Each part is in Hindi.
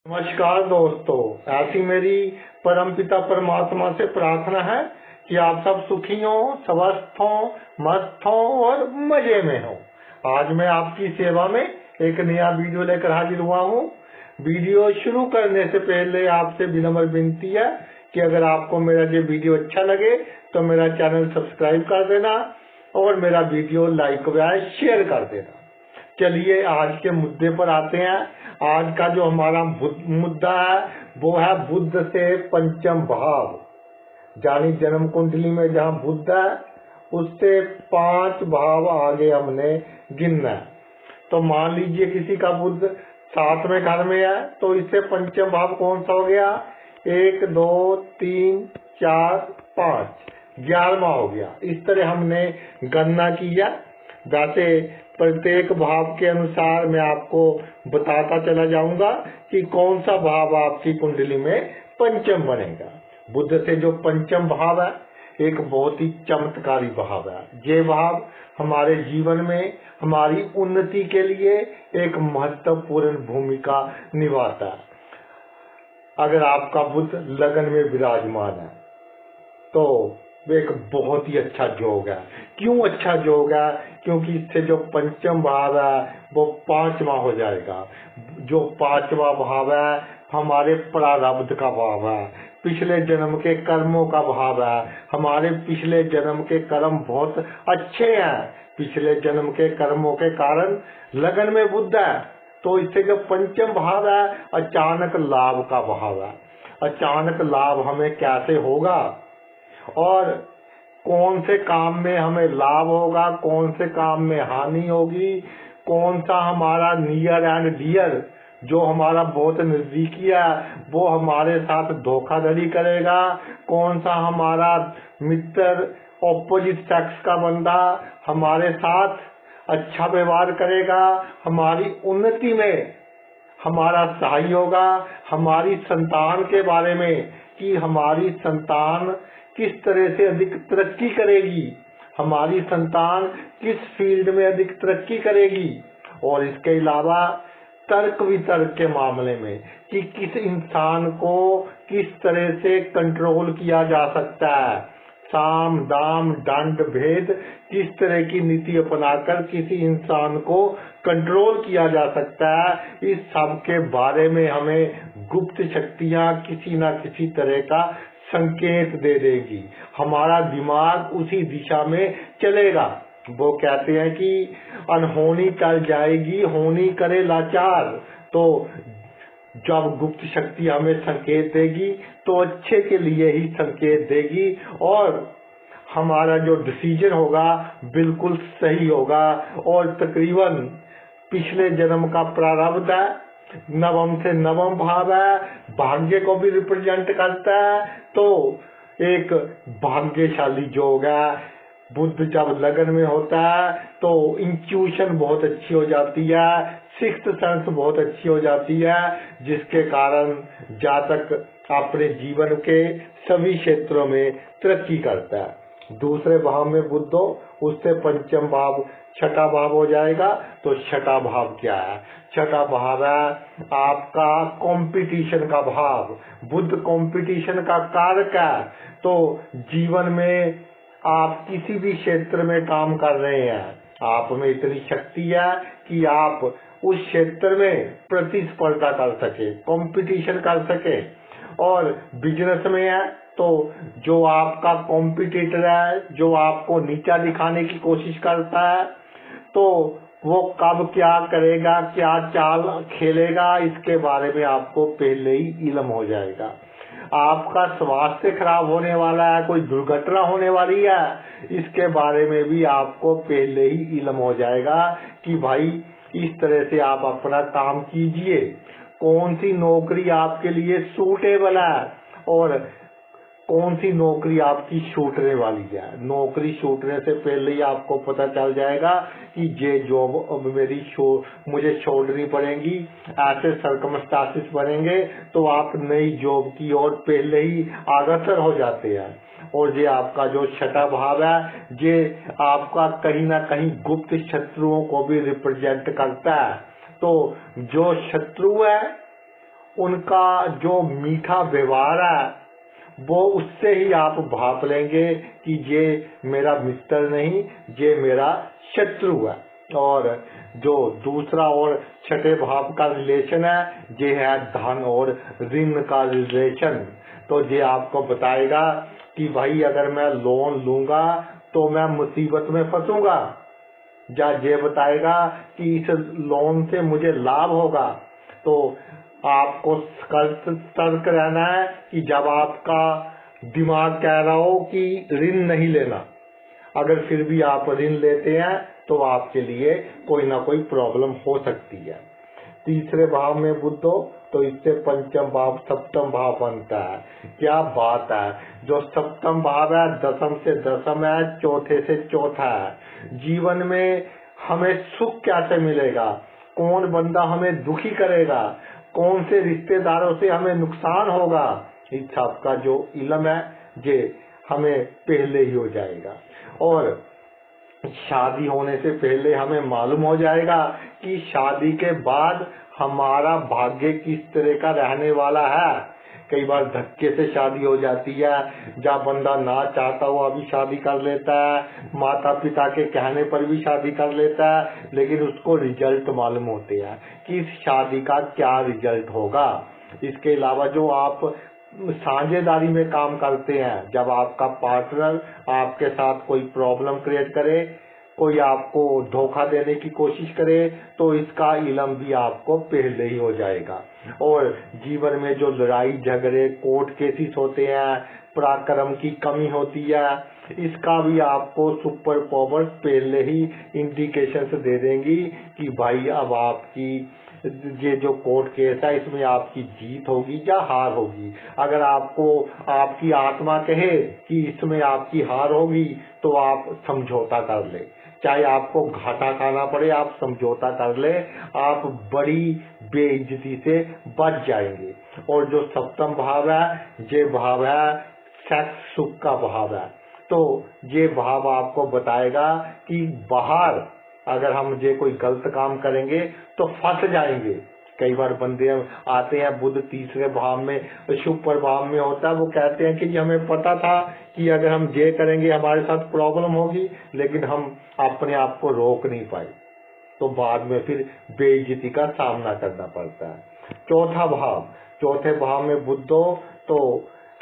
नमस्कार दोस्तों, ऐसी मेरी परमपिता परमात्मा से प्रार्थना है कि आप सब सुखी हो, स्वस्थ हो, मस्त हो और मजे में हो। आज मैं आपकी सेवा में एक नया वीडियो लेकर हाजिर हुआ हूँ। वीडियो शुरू करने से पहले आपसे विनम्र विनती है कि अगर आपको मेरा ये वीडियो अच्छा लगे तो मेरा चैनल सब्सक्राइब कर देना और मेरा वीडियो लाइक व शेयर कर देना। चलिए आज के मुद्दे पर आते हैं। आज का जो हमारा मुद्दा है वो है बुध से पंचम भाव, यानी जन्म कुंडली में जहाँ बुध है उससे 5 भाव आगे हमने गिनना है। तो मान लीजिए किसी का बुध 7वें घर में है तो इससे पंचम भाव कौन सा हो गया? 1 2 3 4 5 11वां हो गया। इस तरह हमने गणना की है। वैसे प्रत्येक भाव के अनुसार मैं आपको बताता चला जाऊंगा कि कौन सा भाव आपकी कुंडली में पंचम बनेगा। बुध से जो पंचम भाव है एक बहुत ही चमत्कारी भाव है। ये भाव हमारे जीवन में हमारी उन्नति के लिए एक महत्वपूर्ण भूमिका निभाता है। अगर आपका बुध लगन में विराजमान है तो वो एक बहुत ही अच्छा योग है। क्यों अच्छा योग है? क्योंकि इससे जो पंचम भाव है वो 5वां हो जाएगा। जो 5वां भाव है हमारे प्रारब्ध का भाव है, पिछले जन्म के कर्मों का भाव है। हमारे पिछले जन्म के कर्म बहुत अच्छे हैं। पिछले जन्म के कर्मों के कारण लगन में बुध है तो इससे जो पंचम भाव है अचानक लाभ का भाव है। अचानक लाभ हमें कैसे होगा और कौन से काम में हमें लाभ होगा, कौन से काम में हानि होगी, कौन सा हमारा नियर एंड डियर जो हमारा बहुत नजदीकी है वो हमारे साथ धोखाधड़ी करेगा, कौन सा हमारा मित्र ऑपोजिट सेक्स का बंदा हमारे साथ अच्छा व्यवहार करेगा, हमारी उन्नति में हमारा सहाय होगा। हमारी संतान के बारे में कि हमारी संतान किस तरह से अधिक तरक्की करेगी, हमारी संतान किस फील्ड में अधिक तरक्की करेगी। और इसके अलावा तर्क वितर्क के मामले में कि किस इंसान को किस तरह से कंट्रोल किया जा सकता है, साम दाम दंड भेद किस तरह की नीति अपनाकर किसी इंसान को कंट्रोल किया जा सकता है। इस सब के बारे में हमें गुप्त शक्तियां किसी न किसी तरह का संकेत दे देगी। हमारा दिमाग उसी दिशा में चलेगा। वो कहते हैं कि अनहोनी टल जाएगी, होनी करे लाचार। तो जब गुप्त शक्ति हमें संकेत देगी तो अच्छे के लिए ही संकेत देगी और हमारा जो डिसीजन होगा बिल्कुल सही होगा। और तकरीबन पिछले जन्म का प्रारब्ध है, नवम से नवम भाव है, भाग्य को भी रिप्रेजेंट करता है। तो एक भाग्यशाली योग है। बुध जब लगन में होता है तो इंट्यूशन बहुत अच्छी हो जाती है, सिक्स्थ सेंस बहुत अच्छी हो जाती है, जिसके कारण जातक अपने जीवन के सभी क्षेत्रों में तरक्की करता है। दूसरे भाव में बुध हो उससे पंचम भाव छठा भाव हो जाएगा। तो छठा भाव क्या है? छठा भाव है आपका कंपटीशन का भाव। बुध कंपटीशन का कारक है। तो जीवन में आप किसी भी क्षेत्र में काम कर रहे हैं, आप में इतनी शक्ति है कि आप उस क्षेत्र में प्रतिस्पर्धा कर सके, कंपटीशन कर सके। और बिजनेस में है तो जो आपका कॉम्पिटिटर है, जो आपको नीचा दिखाने की कोशिश करता है, तो वो कब क्या करेगा, क्या चाल खेलेगा, इसके बारे में आपको पहले ही इल्म हो जाएगा। आपका स्वास्थ्य खराब होने वाला है, कोई दुर्घटना होने वाली है, इसके बारे में भी आपको पहले ही इल्म हो जाएगा कि भाई इस तरह से आप अपना काम कीजिए। कौन सी नौकरी आपके लिए सूटेबल है और कौन सी नौकरी आपकी छूटने वाली है। नौकरी छूटने से पहले ही आपको पता चल जाएगा कि ये जॉब अब मेरी मुझे छोड़नी पड़ेगी, ऐसे सर्कमस्टांसेस बनेंगे तो आप नई जॉब की ओर पहले ही अग्रसर हो जाते हैं। और ये आपका जो छठा भाव है ये आपका कहीं ना कहीं गुप्त शत्रुओं को भी रिप्रेजेंट करता है। तो जो शत्रु है उनका जो मीठा व्यवहार है वो उससे ही आप भाप लेंगे कि ये मेरा मित्र नहीं, ये मेरा शत्रु है। और जो दूसरा और छठे भाव का रिलेशन है, ये है धन और ऋण का रिलेशन। तो ये आपको बताएगा कि भाई अगर मैं लोन लूंगा तो मैं मुसीबत में फंसूंगा, या ये बताएगा कि इस लोन से मुझे लाभ होगा। तो आपको सतर्क रहना है कि जब आपका दिमाग कह रहा हो कि ऋण नहीं लेना, अगर फिर भी आप ऋण लेते हैं तो आपके लिए कोई ना कोई प्रॉब्लम हो सकती है। तीसरे भाव में बुध हो तो इससे पंचम भाव सप्तम भाव बनता है। क्या बात है, जो सप्तम भाव है दसम से दसम है, चौथे से चौथा है। जीवन में हमें सुख कैसे मिलेगा, कौन बंदा हमें दुखी करेगा, कौन से रिश्तेदारों से हमें नुकसान होगा, इस सब का जो इल्म है ये हमें पहले ही हो जाएगा। और शादी होने से पहले हमें मालूम हो जाएगा कि शादी के बाद हमारा भाग्य किस तरह का रहने वाला है। कई बार धक्के से शादी हो जाती है, जब बंदा ना चाहता हुआ भी शादी कर लेता है, माता पिता के कहने पर भी शादी कर लेता है, लेकिन उसको रिजल्ट मालूम होते हैं कि इस शादी का क्या रिजल्ट होगा। इसके अलावा जो आप साझेदारी में काम करते हैं, जब आपका पार्टनर आपके साथ कोई प्रॉब्लम क्रिएट करे, कोई आपको धोखा देने की कोशिश करे, तो इसका इल्म भी आपको पहले ही हो जाएगा। और जीवन में जो लड़ाई झगड़े कोर्ट केसेस होते हैं, पराक्रम की कमी होती है, इसका भी आपको सुपर पावर्स पहले ही इंडिकेशंस दे देंगी कि भाई अब आपकी ये जो कोर्ट केस है इसमें आपकी जीत होगी या हार होगी। अगर आपको आपकी आत्मा कहे कि इसमें आपकी हार होगी तो आप समझौता कर ले, चाहे आपको घाटा खाना पड़े आप समझौता कर ले, आप बड़ी बेइज्जती से बच जाएंगे। और जो सप्तम भाव है ये भाव है सेक्स सुख का भाव है। तो ये भाव आपको बताएगा कि बाहर अगर हम ये कोई गलत काम करेंगे तो फंस जाएंगे। कई बार बंदे आते हैं, बुध तीसरे भाव में शुभ प्रभाव में होता है, वो कहते हैं कि हमें पता था कि अगर हम ये करेंगे हमारे साथ प्रॉब्लम होगी, लेकिन हम अपने आप को रोक नहीं पाए, तो बाद में फिर बेइज्जती का सामना करना पड़ता है। चौथा भाव, चौथे भाव में बुध हो तो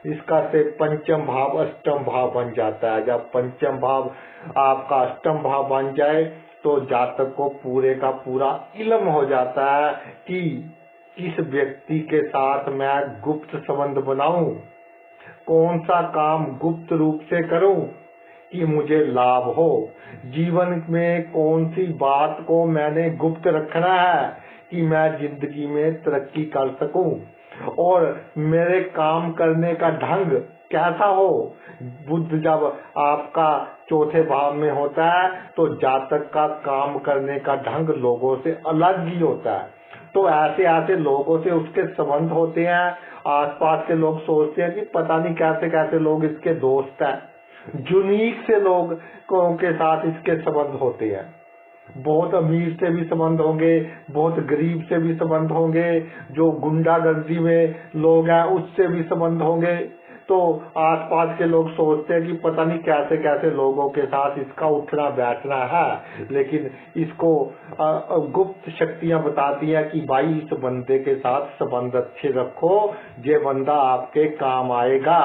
इसका से पंचम भाव अष्टम भाव बन जाता है। जब पंचम भाव आपका अष्टम भाव बन जाए तो जातक को पूरे का पूरा इल्म हो जाता है कि किस व्यक्ति के साथ मैं गुप्त संबंध बनाऊं, कौन सा काम गुप्त रूप से करूं कि मुझे लाभ हो, जीवन में कौन सी बात को मैंने गुप्त रखना है कि मैं जिंदगी में तरक्की कर सकूं, और मेरे काम करने का ढंग कैसा हो। बुध जब आपका चौथे भाव में होता है तो जातक का काम करने का ढंग लोगों से अलग ही होता है। तो ऐसे ऐसे लोगों से उसके संबंध होते हैं, आसपास के लोग सोचते हैं कि पता नहीं कैसे कैसे लोग इसके दोस्त हैं। यूनिक से लोगों के साथ इसके संबंध होते हैं, बहुत अमीर से भी संबंध होंगे, बहुत गरीब से भी संबंध होंगे, जो गुंडागर्दी में लोग हैं उससे भी संबंध होंगे। तो आसपास के लोग सोचते हैं कि पता नहीं कैसे कैसे लोगों के साथ इसका उठना बैठना है, लेकिन इसको गुप्त शक्तियां बताती हैं कि भाई इस बंदे के साथ संबंध अच्छे रखो, ये बंदा आपके काम आएगा।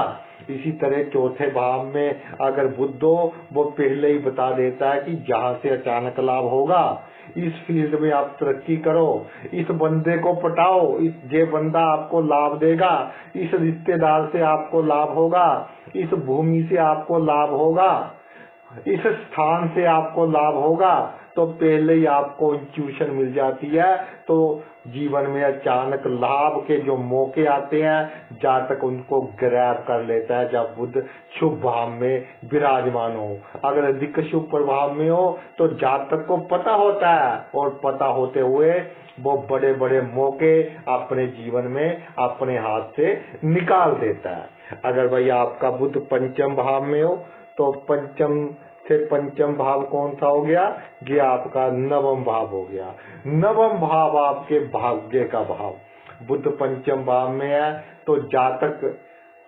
इसी तरह चौथे भाव में अगर बुध हो वो पहले ही बता देता है कि जहाँ से अचानक लाभ होगा, इस फील्ड में आप तरक्की करो, इस बंदे को पटाओ, ये बंदा आपको लाभ देगा, इस रिश्तेदार से आपको लाभ होगा, इस भूमि से आपको लाभ होगा, इस स्थान से आपको लाभ होगा। तो पहले ही आपको इंट्यूशन मिल जाती है। तो जीवन में अचानक लाभ के जो मौके आते हैं जातक उनको ग्रैब कर लेता है जब बुध शुभ भाव में विराजमान हो। अगर अधिक शुभ प्रभाव में हो तो जातक को पता होता है, और पता होते हुए वो बड़े बड़े मौके अपने जीवन में अपने हाथ से निकाल देता है। अगर भाई आपका बुध पंचम भाव में हो तो पंचम से पंचम भाव कौन सा हो गया, ये आपका नवम भाव हो गया। नवम भाव आपके भाग्य का भाव। बुध पंचम भाव में है तो जातक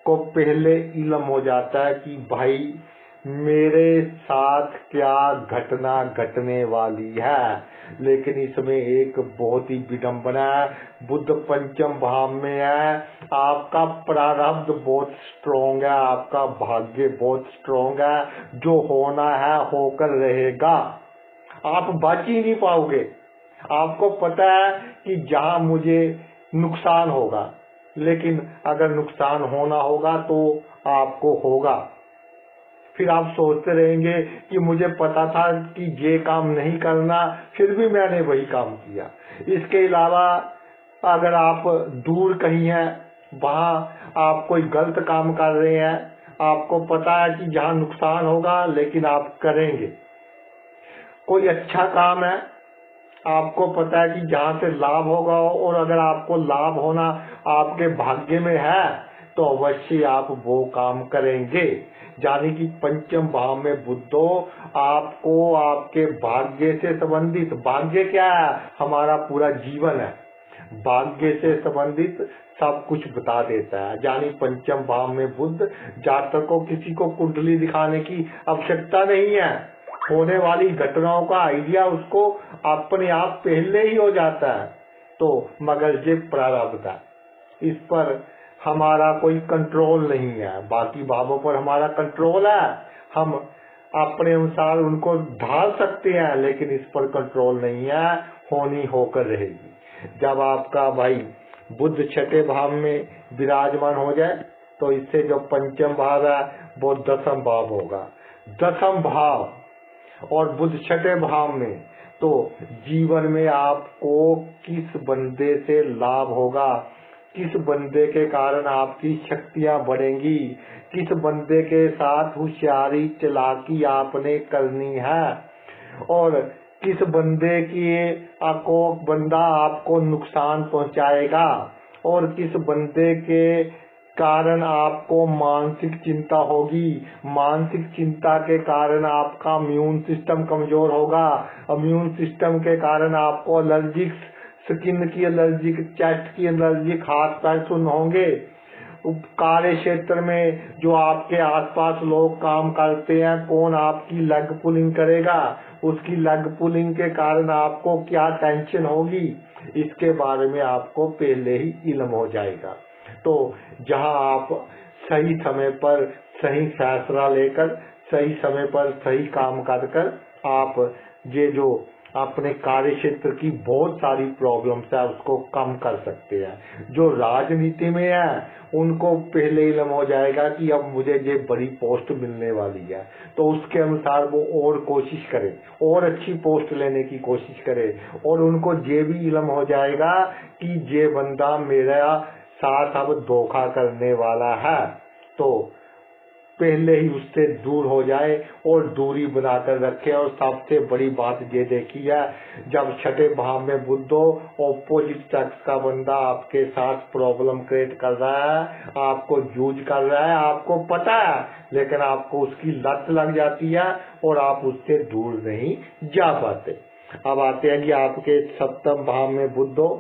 को पहले इल्म हो जाता है कि भाई मेरे साथ क्या घटना घटने वाली है। लेकिन इसमें एक बहुत ही विडंबना है, बुध पंचम भाव में है, आपका प्रारब्ध बहुत स्ट्रॉन्ग है, आपका भाग्य बहुत स्ट्रॉन्ग है, जो होना है होकर रहेगा, आप बच ही नहीं पाओगे। आपको पता है कि जहां मुझे नुकसान होगा, लेकिन अगर नुकसान होना होगा तो आपको होगा। फिर आप सोचते रहेंगे कि मुझे पता था कि ये काम नहीं करना, फिर भी मैंने वही काम किया। इसके अलावा अगर आप दूर कहीं हैं, वहां आप कोई गलत काम कर रहे हैं, आपको पता है कि जहां नुकसान होगा लेकिन आप करेंगे। कोई अच्छा काम है, आपको पता है कि जहां से लाभ होगा, और अगर आपको लाभ होना आपके भाग्य में है तो अवश्य आप वो काम करेंगे। यानी कि पंचम भाव में बुधो आपको आपके भाग्य से संबंधित, भाग्य क्या है, हमारा पूरा जीवन है, भाग्य से संबंधित सब कुछ बता देता है। यानी पंचम भाव में बुध जातक को किसी को कुंडली दिखाने की आवश्यकता नहीं है, होने वाली घटनाओं का आइडिया उसको अपने आप पहले ही हो जाता है। तो मगर ये प्रारब्ध है, इस पर हमारा कोई कंट्रोल नहीं है। बाकी भावों पर हमारा कंट्रोल है, हम अपने अनुसार उनको ढाल सकते हैं, लेकिन इस पर कंट्रोल नहीं है, होनी होकर रहेगी। जब आपका भाई बुध छठे भाव में विराजमान हो जाए तो इससे जो पंचम भाव है वो दसम भाव होगा। दसम भाव और बुध छठे भाव में तो जीवन में आपको किस बंदे से लाभ होगा, किस बंदे के कारण आपकी शक्तियां बढ़ेंगी, किस बंदे के साथ होशियारी चालाकी आपने करनी है, और किस बंदे की आपको बंदा आपको नुकसान पहुंचाएगा, और किस बंदे के कारण आपको मानसिक चिंता होगी, मानसिक चिंता के कारण आपका इम्यून सिस्टम कमजोर होगा, इम्यून सिस्टम के कारण आपको एलर्जिक, स्किन की एलर्जिक, चेस्ट की एलर्जिक, हाथ पैर सुन्न होंगे। कार्य क्षेत्र में जो आपके आसपास लोग काम करते हैं, कौन आपकी लेग पुलिंग करेगा, उसकी लेग पुलिंग के कारण आपको क्या टेंशन होगी, इसके बारे में आपको पहले ही इल्म हो जाएगा। तो जहां आप सही समय पर सही फैसला लेकर, सही समय पर सही काम कर आप ये जो अपने कार्य क्षेत्र की बहुत सारी प्रॉब्लम्स है उसको कम कर सकते हैं। जो राजनीति में है उनको पहले इल्म हो जाएगा कि अब मुझे ये बड़ी पोस्ट मिलने वाली है, तो उसके अनुसार वो और कोशिश करे, और अच्छी पोस्ट लेने की कोशिश करे, और उनको ये भी इल्म हो जाएगा कि ये बंदा मेरा साथ अब धोखा करने वाला है, तो पहले ही उससे दूर हो जाए और दूरी बनाकर रखे। और सबसे बड़ी बात ये देखी है, जब छठे भाव में बुध हो, ऑपोजिट सेक्स का बंदा आपके साथ प्रॉब्लम क्रिएट कर रहा है, आपको यूज कर रहा है, आपको पता है, लेकिन आपको उसकी लत लग जाती है और आप उससे दूर नहीं जा पाते। अब आते हैं कि आपके सप्तम भाव में बुध हो,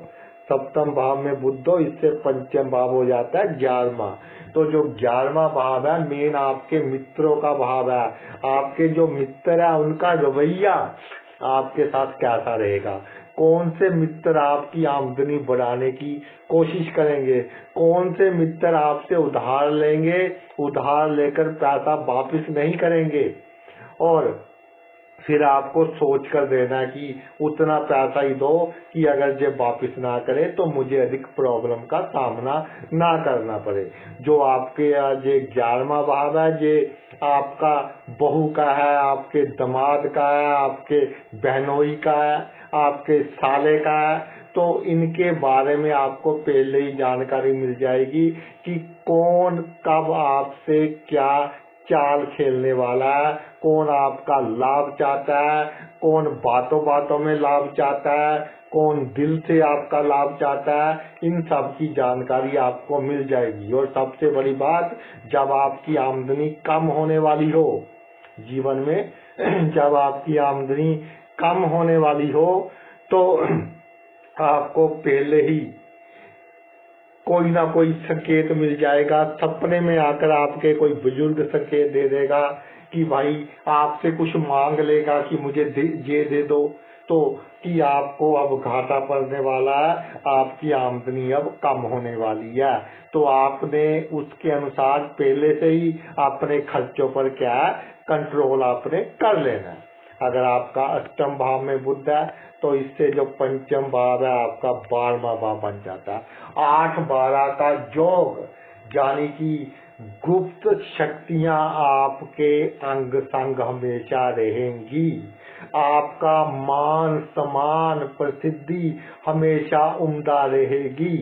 सप्तम भाव में बुध हो, इससे पंचम भाव हो जाता है 11वां। तो जो 11वां भाव है मेन आपके मित्रों का भाव है। आपके जो मित्र है उनका रवैया आपके साथ कैसा रहेगा, कौन से मित्र आपकी आमदनी बढ़ाने की कोशिश करेंगे, कौन से मित्र आपसे उधार लेंगे, उधार लेकर पैसा वापस नहीं करेंगे, और फिर आपको सोच कर देना कि उतना पैसा ही दो कि अगर ये वापस ना करे तो मुझे अधिक प्रॉब्लम का सामना ना करना पड़े। जो आपके ये 11वां भाव है, ये आपका बहू का है, आपके दामाद का है, आपके बहनोई का है, आपके साले का है, तो इनके बारे में आपको पहले ही जानकारी मिल जाएगी कि कौन कब आपसे क्या चाल खेलने वाला है, कौन आपका लाभ चाहता है, कौन बातों बातों में लाभ चाहता है, कौन दिल से आपका लाभ चाहता है, इन सब की जानकारी आपको मिल जाएगी। और सबसे बड़ी बात, जब आपकी आमदनी कम होने वाली हो जीवन में, जब आपकी आमदनी कम होने वाली हो तो आपको पहले ही कोई ना कोई संकेत मिल जाएगा। सपने में आकर आपके कोई बुजुर्ग संकेत दे देगा कि भाई आपसे कुछ मांग लेगा कि मुझे ये दे दो, तो कि आपको अब घाटा पड़ने वाला है, आपकी आमदनी अब कम होने वाली है। तो आपने उसके अनुसार पहले से ही अपने खर्चों पर क्या है, कंट्रोल आपने कर लेना है। अगर आपका अष्टम भाव में बुध है तो इससे जो पंचम भाव है आपका 12वां भाव बन जाता है। 8-12 का योग, यानी कि गुप्त शक्तियां आपके अंग संग हमेशा रहेंगी। आपका मान सम्मान प्रसिद्धि हमेशा उम्दा रहेगी।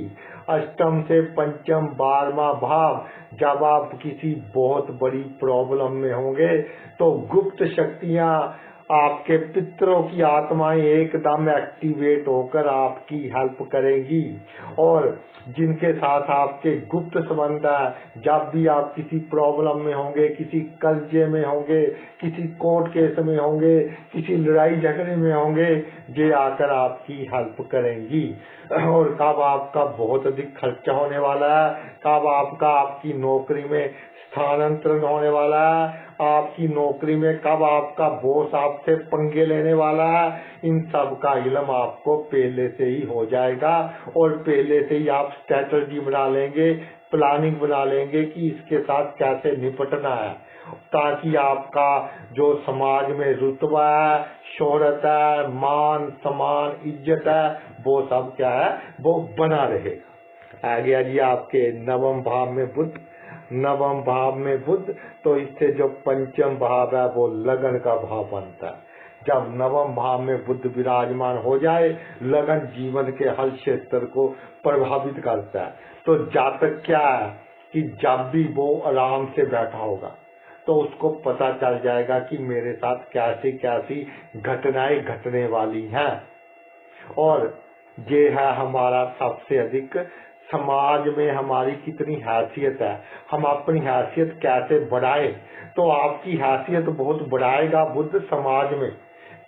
अष्टम से पंचम 12वां भाव, जब आप किसी बहुत बड़ी प्रॉब्लम में होंगे तो गुप्त शक्तियां, आपके पितरों की आत्माएं एकदम एक्टिवेट होकर आपकी हेल्प करेंगी। और जिनके साथ आपके गुप्त संबंध है, जब भी आप किसी प्रॉब्लम में होंगे, किसी कर्जे में होंगे, किसी कोर्ट केस में होंगे, किसी लड़ाई झगड़े में होंगे, ये आकर आपकी हेल्प करेंगी। और कब आपका बहुत अधिक खर्चा होने वाला है, कब आपकी नौकरी में स्थानांतरण होने वाला है, आपकी नौकरी में कब आपका बॉस आपसे पंगे लेने वाला है, इन सब का इल्म आपको पहले से ही हो जाएगा। और पहले से ही आप स्ट्रेटजी बना लेंगे, प्लानिंग बना लेंगे कि इसके साथ कैसे निपटना है, ताकि आपका जो समाज में रुतबा है, शोहरत है, मान सम्मान, इज्जत है, वो सब क्या है, वो बना रहेगा। आ गया जी आपके नवम भाव में बुध। नवम भाव में बुध, तो इससे जो पंचम भाव है वो लगन का भाव बनता है। जब नवम भाव में बुध विराजमान हो जाए, लगन जीवन के हर क्षेत्र को प्रभावित करता है। तो जातक क्या है कि जब भी वो आराम से बैठा होगा तो उसको पता चल जाएगा कि मेरे साथ कैसी कैसी घटनाएं घटने वाली हैं। और ये है हमारा सबसे अधिक, समाज में हमारी कितनी हैसियत है, हम अपनी हैसियत कैसे बढ़ाएं। तो आपकी हैसियत बहुत बढ़ाएगा बुध समाज में।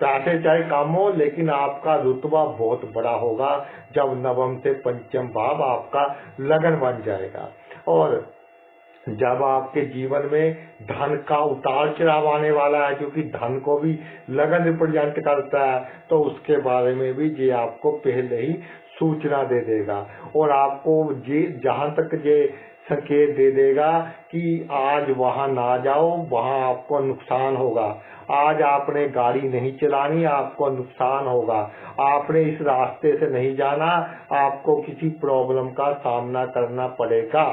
पैसे चाहे कम हो, लेकिन आपका रुतबा बहुत बड़ा होगा जब नवम से पंचम भाव आपका लगन बन जाएगा। और जब आपके जीवन में धन का उतार चढ़ाव आने वाला है, क्योंकि धन को भी लगन रिप्रेजेंट करता है, तो उसके बारे में भी ये आपको पहले ही सूचना दे देगा। और आपको ये जहां तक ये संकेत दे देगा कि आज वहां ना जाओ, वहां आपको नुकसान होगा। आज आपने गाड़ी नहीं चलानी, आपको नुकसान होगा। आपने इस रास्ते से नहीं जाना, आपको किसी प्रॉब्लम का सामना करना पड़ेगा।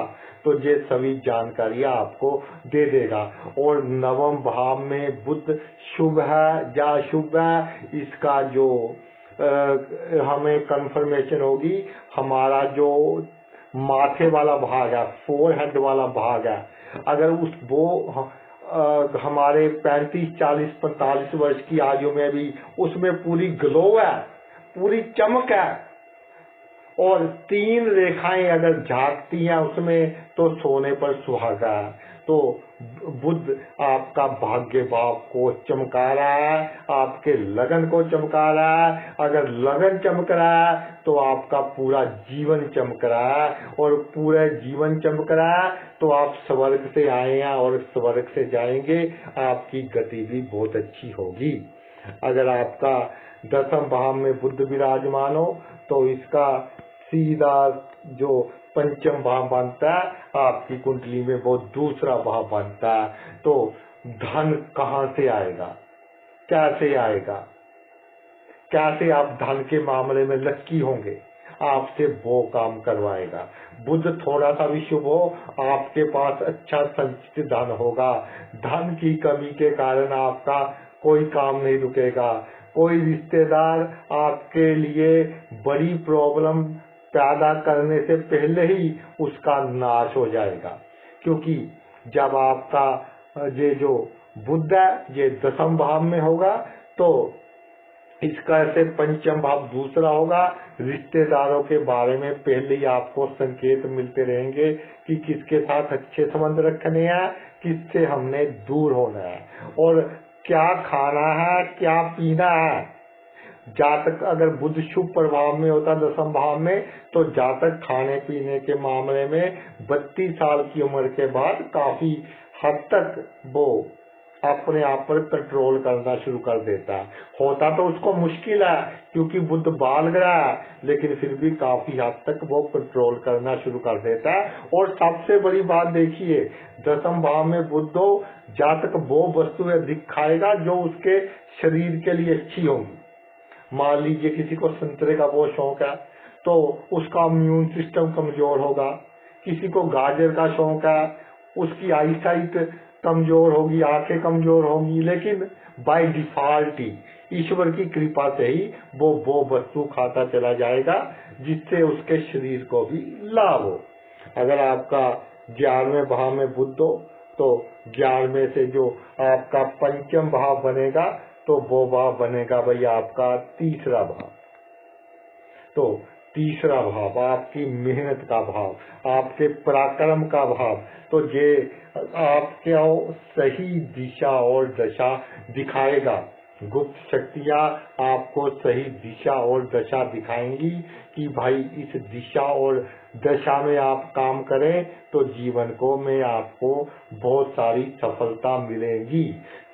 तो ये सभी जानकारियां आपको दे देगा। और नवम भाव में बुध शुभ है या अशुभ है, इसका जो हमें कंफर्मेशन होगी, हमारा जो माथे वाला भाग है, फोरहेड वाला भाग है, अगर हमारे 35, 40, 45 वर्ष की आयु में भी उसमें पूरी ग्लो है, पूरी चमक है, और 3 रेखाएं अगर झांकती हैं उसमें, तो सोने पर सुहागा है। तो बुध आपका भाग्य भाव को चमका रहा है, आपके लगन को चमका रहा है। अगर लगन चमक रहा है तो आपका पूरा जीवन चमक रहा है, और पूरा जीवन चमक रहा है तो आप स्वर्ग से आए हैं और स्वर्ग से जाएंगे। आपकी गति भी बहुत अच्छी होगी। अगर आपका दसम भाव में बुध विराजमान हो तो इसका सीधा जो पंचम भाव बनता है, आपकी कुंडली में वो दूसरा भाव बनता है। तो धन कहाँ से आएगा, कैसे आएगा, कैसे आप धन के मामले में लक्की होंगे, आपसे वो काम करवाएगा। बुध थोड़ा सा भी शुभ हो, आपके पास अच्छा संचित धन होगा। धन की कमी के कारण आपका कोई काम नहीं रुकेगा। कोई रिश्तेदार आपके लिए बड़ी प्रॉब्लम पैदा करने से पहले ही उसका नाश हो जाएगा, क्योंकि जब आपका ये जो बुध है ये दसम भाव में होगा, तो इसका ऐसे पंचम भाव दूसरा होगा। रिश्तेदारों के बारे में पहले ही आपको संकेत मिलते रहेंगे कि किसके साथ अच्छे संबंध रखने हैं, किससे हमने दूर होना है, और क्या खाना है, क्या पीना है। जातक अगर बुध शुभ प्रभाव में होता दसम भाव में, तो जातक खाने पीने के मामले में 32 साल की उम्र के बाद काफी हद तक वो अपने आप पर कंट्रोल करना शुरू कर देता है। होता तो उसको मुश्किल है क्योंकि बुध बाल ग्रह है, लेकिन फिर भी काफी हद तक वो कंट्रोल करना शुरू कर देता है। और सबसे बड़ी बात देखिए, दसम भाव में बुध हो, जातक वो वस्तुएं दिखाएगा जो उसके शरीर के लिए अच्छी होंगी। मान लीजिए किसी को संतरे का बहुत शौक है तो उसका इम्यून सिस्टम कमजोर होगा। किसी को गाजर का शौक है, उसकी आईसाइट कमजोर होगी, आंखें कमजोर होंगी, लेकिन बाय डिफॉल्ट ही ईश्वर की कृपा से ही वो वस्तु खाता चला जाएगा जिससे उसके शरीर को भी लाभ हो। अगर आपका 11वें भाव में बुध हो तो 11वें से जो आपका पंचम भाव बनेगा तो वो भाव बनेगा भाई आपका तीसरा भाव। तो तीसरा भाव आपकी मेहनत का भाव, आपके पराक्रम का भाव। तो ये आपके सही दिशा और दशा दिखाएगा। गुप्त शक्तियां आपको सही दिशा और दशा दिखाएंगी कि भाई इस दिशा और दशा में आप काम करें तो जीवन को में आपको बहुत सारी सफलता मिलेगी।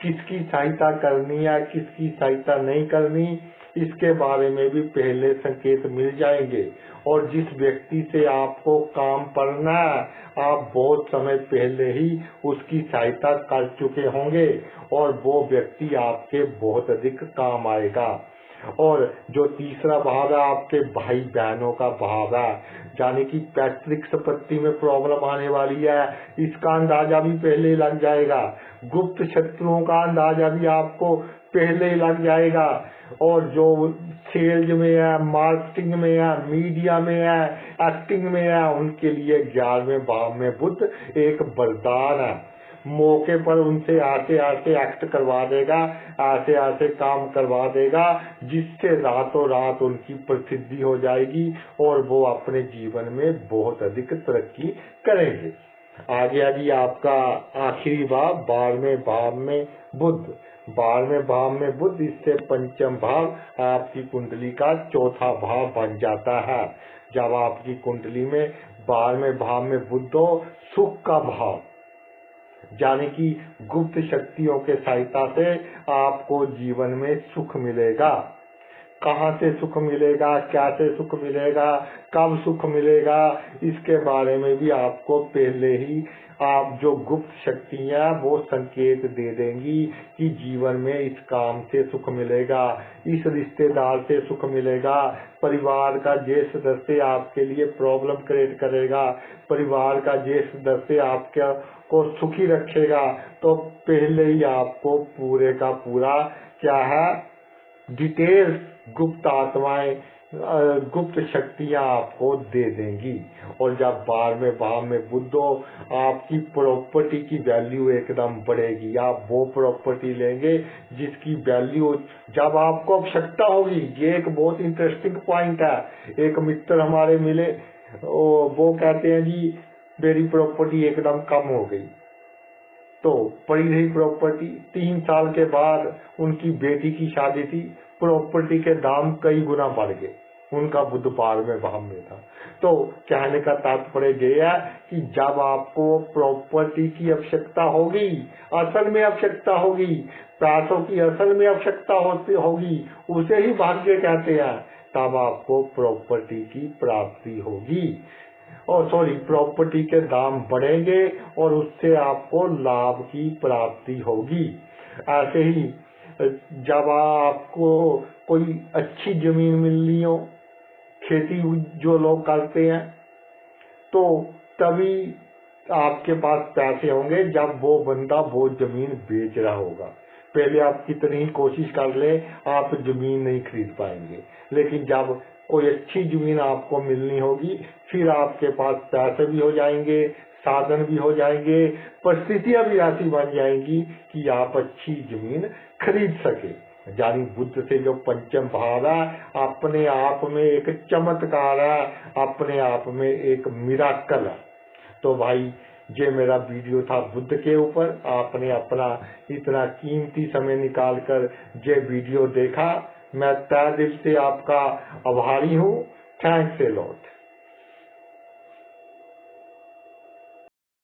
किसकी सहायता करनी है, किसकी सहायता नहीं करनी, इसके बारे में भी पहले संकेत मिल जाएंगे। और जिस व्यक्ति से आपको काम करना है, आप बहुत समय पहले ही उसकी सहायता कर चुके होंगे और वो व्यक्ति आपके बहुत अधिक काम आएगा। और जो तीसरा भाव है आपके भाई बहनों का भाव है, यानी कि पैतृक संपत्ति में प्रॉब्लम आने वाली है, इसका अंदाजा भी पहले लग जाएगा। गुप्त शत्रुओं का अंदाजा भी आपको पहले ही लग जाएगा। और जो सेल्स में है, मार्केटिंग में है, मीडिया में है, एक्टिंग में है, उनके लिए 11वें भाव में बुध एक वरदान है। मौके पर उनसे आते एक्ट करवा देगा, आते काम करवा देगा, जिससे रातों रात उनकी प्रसिद्धि हो जाएगी और वो अपने जीवन में बहुत अधिक तरक्की करेंगे। आगे आगे आपका आखिरी भाव 12वें भाव में बुध। 12वें भाव में बुध, इससे पंचम भाव आपकी कुंडली का चौथा भाव बन जाता है। जब आपकी कुंडली में 12वें भाव में बुध हो, सुख का भाव, यानी कि गुप्त शक्तियों के सहायता से आपको जीवन में सुख मिलेगा। कहाँ से सुख मिलेगा, कैसे सुख मिलेगा, कब सुख मिलेगा, इसके बारे में भी आपको पहले ही आप जो गुप्त शक्तियां वो संकेत दे देंगी कि जीवन में इस काम से सुख मिलेगा, इस रिश्तेदार से सुख मिलेगा, परिवार का ये सदस्य आपके लिए प्रॉब्लम क्रिएट करेगा, परिवार का ये सदस्य आपके को सुखी रखेगा। तो पहले ही आपको पूरे का पूरा क्या है, डिटेल्स गुप्त आत्माएं, गुप्त शक्तियां आपको दे देंगी। और जब 12वें भाव में बुध हो, आपकी प्रॉपर्टी की वैल्यू एकदम बढ़ेगी। आप वो प्रॉपर्टी लेंगे जिसकी वैल्यू जब आपको आवश्यकता होगी। ये एक बहुत इंटरेस्टिंग पॉइंट है। एक मित्र हमारे मिले, वो कहते हैं जी मेरी प्रॉपर्टी एकदम कम हो गई। तो पड़ी रही प्रॉपर्टी, 3 साल के बाद उनकी बेटी की शादी थी, प्रॉपर्टी के दाम कई गुना बढ़ गए। उनका बुध 12वें भाव में था। तो कहने का तात्पर्य यह है कि जब आपको प्रॉपर्टी की आवश्यकता होगी, असल में आवश्यकता होगी, पैसों की असल में आवश्यकता होगी, उसे ही भाग्य कहते हैं, तब आपको प्रॉपर्टी की प्राप्ति होगी। प्रॉपर्टी के दाम बढ़ेंगे और उससे आपको लाभ की प्राप्ति होगी। ऐसे ही जब आपको कोई अच्छी जमीन मिलनी हो, खेती जो लोग करते हैं, तो तभी आपके पास पैसे होंगे जब वो बंदा वो जमीन बेच रहा होगा। पहले आप कितनी ही कोशिश कर ले, आप जमीन नहीं खरीद पाएंगे। लेकिन जब कोई अच्छी जमीन आपको मिलनी होगी, फिर आपके पास पैसे भी हो जाएंगे, साधन भी हो जाएंगे, परिस्थितियां भी ऐसी बन जाएंगी कि आप अच्छी जमीन खरीद सके। यानी बुध से जो पंचम भाव है, अपने आप में एक चमत्कार है, अपने आप में एक मिराकल है। तो भाई ये मेरा वीडियो था बुध के ऊपर। आपने अपना इतना कीमती समय निकालकर ये वीडियो देखा, मैं तहे दिल से आपका आभारी हूँ। Thanks a lot.